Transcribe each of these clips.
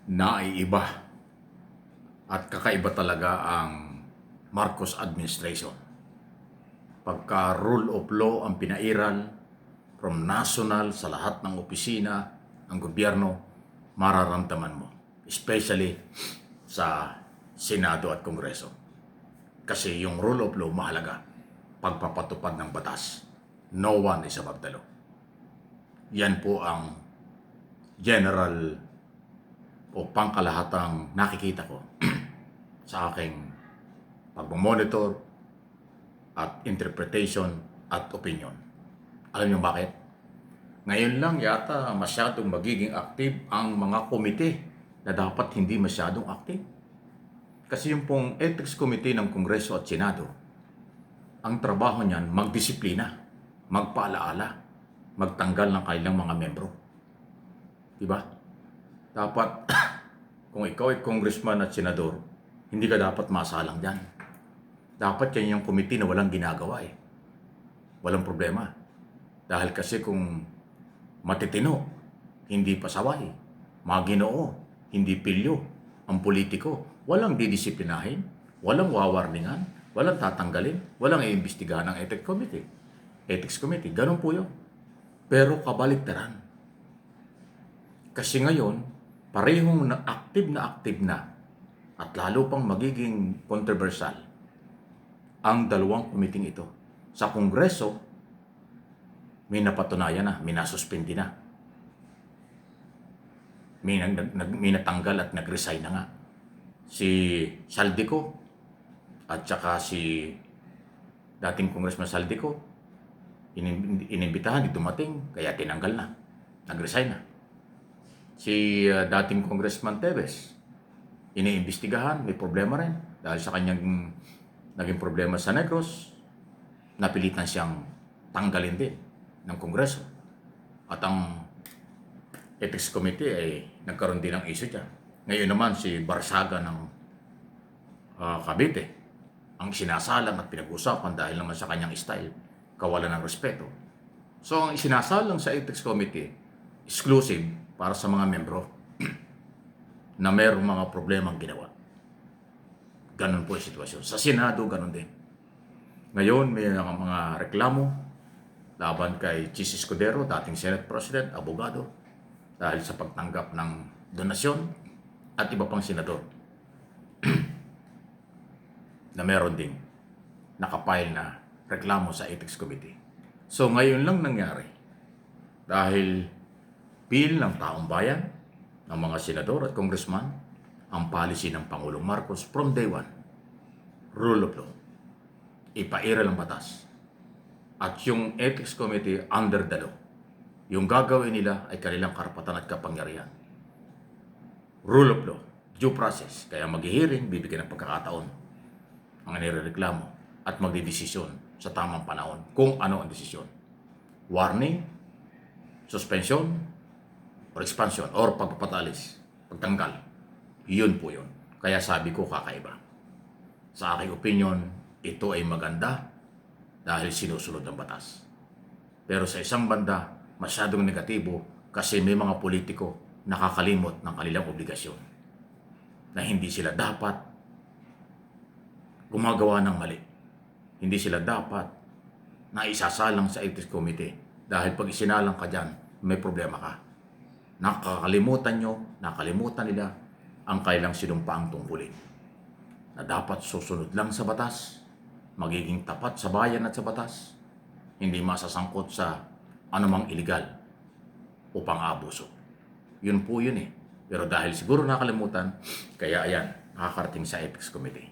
Naiiba at kakaiba talaga ang Marcos administration. Pagka rule of law ang pinairal from national sa lahat ng opisina, ng gobyerno, mararamdaman mo. Especially sa Senado at Kongreso. Kasi yung rule of law mahalaga. Pagpapatupad ng batas. No one is above the law. Yan po ang general o pangkalahatang nakikita ko sa aking pag-monitor at interpretation at opinion. Alam niyo bakit? Ngayon lang yata masyadong magiging active ang mga komite na dapat hindi masyadong active. Kasi yung pong Ethics Committee ng Kongreso at Senado, ang trabaho niyan magdisiplina, magpaalaala, magtanggal ng kailang mga membro. Diba? Dapat, kung ikaw ay congressman at senador, hindi ka dapat masalang dyan. Dapat yan yung committee na walang ginagawa eh. Walang problema. Dahil kasi kung matitino, hindi pasaway, maginoo, hindi pilyo, ang politiko, walang didisiplinahin, walang wawarningan, walang tatanggalin, walang iimbestigahan ng Ethics Committee. Ganun po yun. Pero kabaliktaran. Kasi ngayon, parehong active na at lalo pang magiging controversial ang dalawang committee ito. Sa Kongreso, may napatunayan na, may nasuspindi na. May natanggal at nag-resign na nga. Si Saldico at saka si dating Congressman Saldico, inimbitahan, di dumating, kaya tinanggal na. Nag-resign na. Si dating Congressman Teves, iniimbestigahan, may problema rin. Dahil sa kanyang naging problema sa Negros, napilitan siyang tanggalin din ng Kongreso. At ang Ethics Committee ay nagkaroon din ng issue dyan. Ngayon naman si Barsaga ng Cavite, ang sinasalang at pinag-usapan dahil naman sa kanyang style, kawalan ng respeto. So ang isinasalang sa Ethics Committee, exclusive para sa mga membro na mayroong mga problemang ginawa. Ganun po yung sitwasyon. Sa Senado, ganun din. Ngayon, may mga reklamo laban kay Chis Escudero, dating Senate President, abogado, dahil sa pagtanggap ng donasyon at iba pang senador na meron ding nakapile na reklamo sa Ethics Committee. So ngayon lang nangyari dahil bill ng taong bayan, ng mga senador at congressman, ang policy ng Pangulong Marcos from day one, rule of law, ipairal ang batas. At yung Ethics Committee under the law, yung gagawin nila ay kanilang karapatan at kapangyarihan. Rule of law, due process, kaya mag-hearing, bibigyan ng pagkakataon ang nirereklamo at magdidesisyon sa tamang panahon kung ano ang desisyon. Warning, suspension, or expansion, or pagpapatalis, pagtanggal. Yun po yun. Kaya sabi ko kakaiba. Sa aking opinion, ito ay maganda dahil sinusunod ang batas. Pero sa isang banda, masyadong negatibo kasi may mga politiko nakakalimot ng kanilang obligasyon na hindi sila dapat gumagawa ng mali. Hindi sila dapat na isasalang sa Ethics Committee dahil pag isinalang ka dyan, may problema ka. Nakalimutan nila ang kailang sinumpaang tungkulin na dapat susunod lang sa batas, magiging tapat sa bayan at sa batas, hindi masasangkot sa anumang illegal o pang-abuso. Yun po yun eh. Pero dahil siguro nakalimutan, kaya ayan, nakakarating sa Ethics Committee.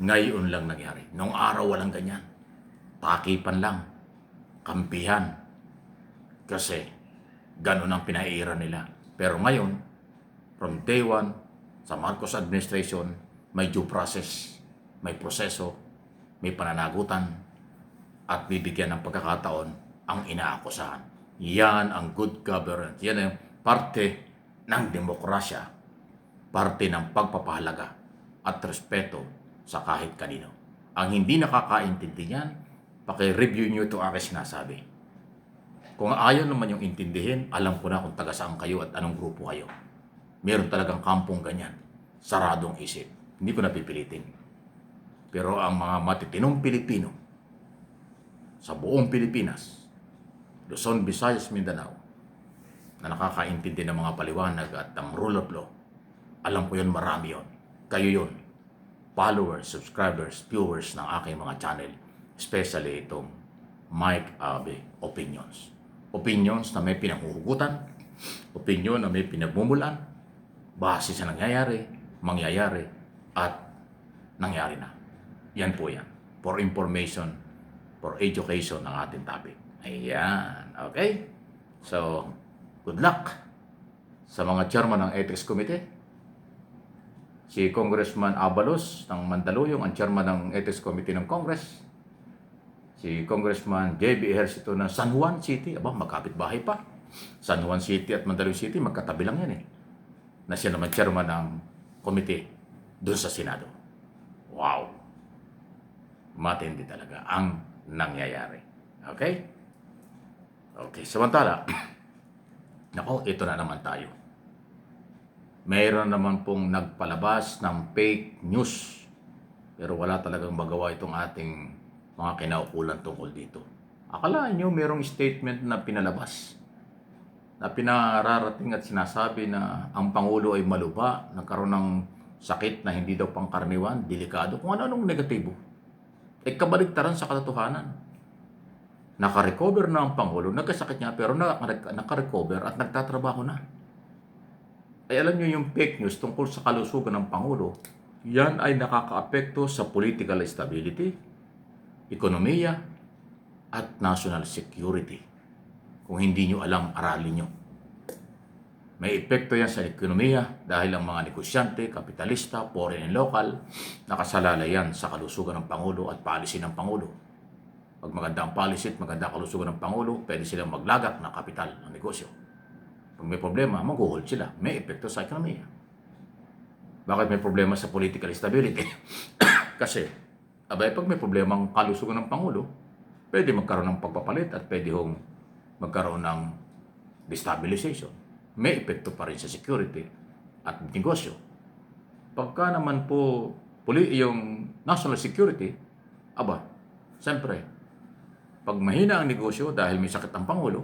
Ngayon lang nangyari. Noong araw walang ganyan. Takipan lang. Kampihan. Kasi ganun ang pinaiira nila. Pero ngayon, from day one, sa Marcos administration, may due process, may proseso, may pananagutan, at bibigyan ng pagkakataon ang inaakusahan. Yan ang good governance. Yan ang parte ng demokrasya, parte ng pagpapahalaga at respeto sa kahit kanino. Ang hindi nakakaintindi niyan, paki-review nyo ito aking sinasabi. Kung ayaw naman yung intindihin, alam ko na kung taga saan kayo at anong grupo kayo. Meron talagang kampong ganyan. Saradong isip. Hindi ko napipilitin. Pero ang mga matitinong Pilipino sa buong Pilipinas, Luzon, Visayas, Mindanao, na nakakaintindi ng mga paliwanag at ang rule of law, alam ko yun, marami yun. Kayo yun. Followers, subscribers, viewers ng aking mga channel. Especially itong Mike Abe Opinions. Opinions na may pinanghuhugutan, opinion na may pinagmumulan, base sa nangyayari, mangyayari, at nangyari na. Yan po yan. For information, for education ang ating topic. Ayan. Okay? So, good luck sa mga chairman ng Ethics Committee. Si Congressman Abalos ng Mandaluyong, ang chairman ng Ethics Committee ng Congress. Si Congressman J.B. Ejercito ng San Juan City. Aba, magkapit-bahay pa. San Juan City at Mandaluyong City, magkatabi lang yan eh. Na siya naman chairman ng committee doon sa Senado. Wow! Matindi talaga ang nangyayari. Okay? Okay, samantala, nako, ito na naman tayo. Mayroon naman pong nagpalabas ng fake news. Pero wala talagang magawa itong ating mga kinaukulan tungkol dito. Akalaan nyo mayroong statement na pinalabas na pinararating at sinasabi na ang Pangulo ay maluba, nagkaroon ng sakit na hindi daw pangkaraniwan, delikado, kung ano-anong negatibo. Kabaligtaran sa katotohanan. Nakarecover na ang Pangulo, nagkasakit niya pero nakarecover at nagtatrabaho na. Ay alam niyo yung fake news tungkol sa kalusugan ng Pangulo, yan ay nakakaapekto sa political stability, ekonomiya, at national security. Kung hindi nyo alam, aralin nyo. May epekto yan sa ekonomiya dahil ang mga negosyante, kapitalista, foreign and local, nakasalalay yan sa kalusugan ng Pangulo at policy ng Pangulo. Pag maganda ang policy at maganda ang kalusugan ng Pangulo, pwede silang maglagak ng kapital ng negosyo. Pag may problema, mag-hold sila. May epekto sa ekonomiya. Bakit may problema sa political stability? Kasi, abay, pag may problema ang kalusugan ng Pangulo, pwede magkaroon ng pagpapalit at pwede hong magkaroon ng destabilization. May epekto pa rin sa security at negosyo. Pagka naman po yung national security, aba, siyempre, pag mahina ang negosyo dahil may sakit ang Pangulo,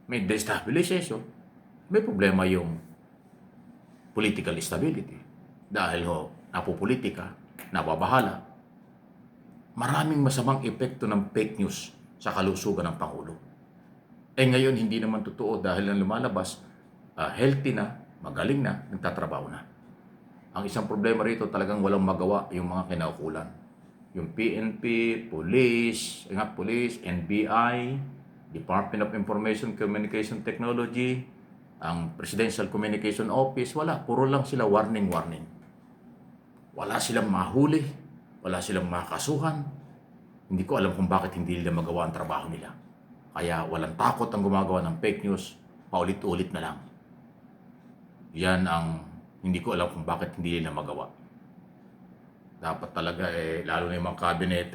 may destabilization, may problema yung political stability. Dahil napupolitika, nababahala, maraming masamang epekto ng fake news sa kalusugan ng Pangulo. Ngayon, hindi naman totoo dahil ang lumalabas, healthy na, magaling na, nagtatrabaho na. Ang isang problema rito, talagang walang magawa yung mga kinaukulan. Yung PNP, Police, NBI, Department of Information Communication Technology, ang Presidential Communication Office, wala. Puro lang sila warning. Wala silang mahuli, wala silang makasuhan. Hindi ko alam kung bakit hindi nila magawa ang trabaho nila. Kaya walang takot ang gumagawa ng fake news, paulit-ulit na lang. Yan ang hindi ko alam kung bakit hindi nila magawa. Dapat talaga, lalo na yung mga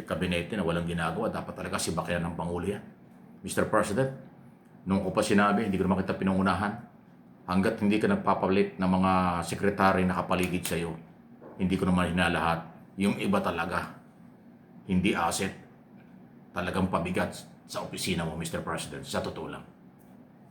kabinete na walang ginagawa, dapat talaga sibakyan ng Pangulo yan. Mr. President, nung ko pa sinabi, hindi ko naman kita pinangunahan. Hanggat hindi ka nagpapalit ng mga sekretary na kapaligid sa iyo, hindi ko naman hinalahat. Yung iba talaga, hindi asset, talagang pabigat sa opisina mo, Mr. President, sa totoo lang.